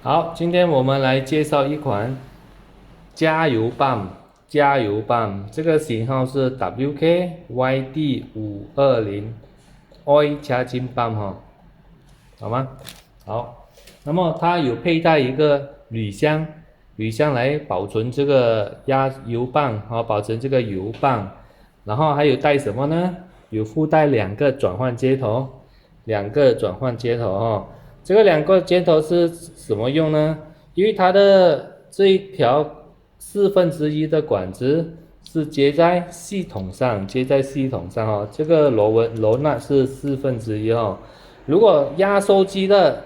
好，今天我们来介绍一款加油棒。加油棒这个型号是 WK-YD520 Oil Charging 棒哈，好吗？好，那么它有佩戴一个铝箱，铝箱来保存这个压油棒啊，保存这个油棒。然后还有带什么呢？有附带两个转换接头，这个两个接头是什么用呢？因为它的这一条1/4的管子是接在系统上，哦，这个螺纳是1/4哦。如果压缩机的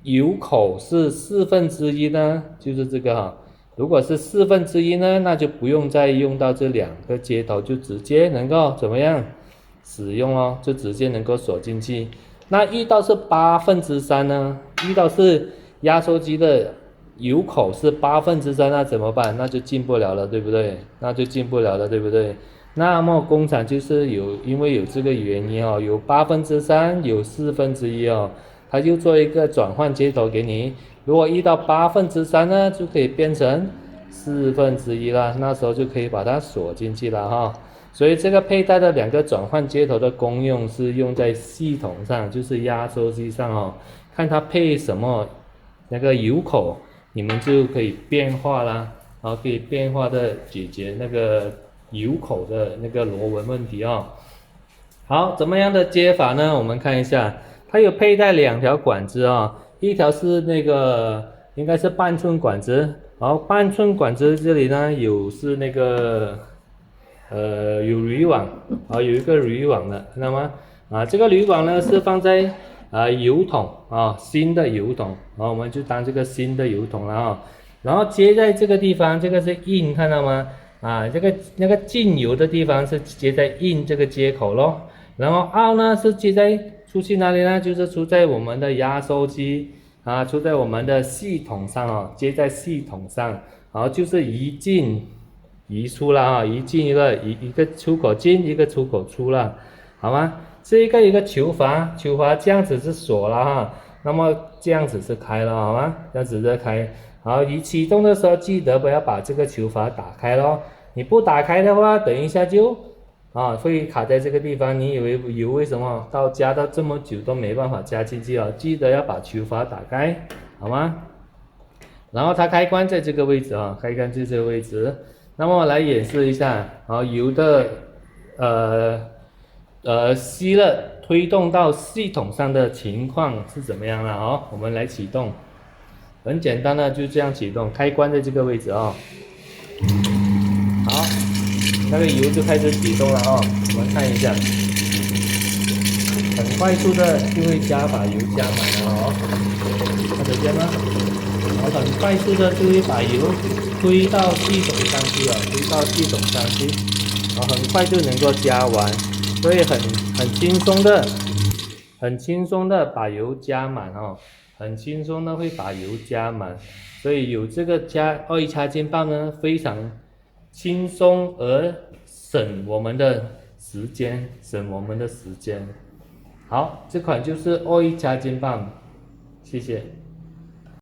油口是1/4呢，就是这个哈。如果是1/4呢，那就不用再用到这两个接头，就直接能够怎么样使用哦，就直接能够锁进去。那遇到是3/8呢？遇到是压缩机的油口是3/8，那怎么办？那就进不了了，对不对？那么工厂就是因为有这个原因哦，有3/8，有1/4哦，它就做一个转换接头给你。如果遇到3/8呢，就可以变成1/4了，那时候就可以把它锁进去了哈。所以这个佩戴的两个转换接头的功用是用在系统上，就是压缩机上哦。看它配什么那个油口，你们就可以变化啦，然后可以变化的解决那个油口的那个螺纹问题哦。好，怎么样的接法呢？我们看一下，它有佩戴两条管子啊，一条是那个应该是半寸管子，然后半寸管子这里呢是那个有铝网啊，有一个铝网的，看到吗？这个铝网呢是放在油桶啊，新的油桶，然后我们就当这个新的油桶了啊。然后接在这个地方，这个是印，看到吗？那个进油的地方是接在印这个接口咯。然后out呢是接在出去哪里呢？就是出在我们的压缩机啊，出在我们的系统上哦，接在系统上，然后就是一进一出了啊，一个出口进，一个出口出了，好吗？这一个球阀这样子是锁了哈，那么这样子是开了，好吗？这样子是开。好，你启动的时候记得不要把这个球阀打开咯，你不打开的话，等一下就会卡在这个地方。你以为油为什么加到这么久都没办法加进去哦？记得要把球阀打开，好吗？然后它开关在这个位置啊，开关在这个位置。那么来演示一下，油的吸了推动到系统上的情况是怎么样了哦？我们来启动，很简单的就这样启动，开关在这个位置哦。好，那个油就开始启动了哦，我们看一下，很快速的就会把油加满了哦，看得见吗？然后很快速的就会把油推到系统上去了，然后很快就能够加完，所以很轻松的把油加满哦，很轻松的会把油加满，所以有这个Oil Charging棒呢，非常轻松而省我们的时间，好，这款就是Oil Charging棒，谢谢。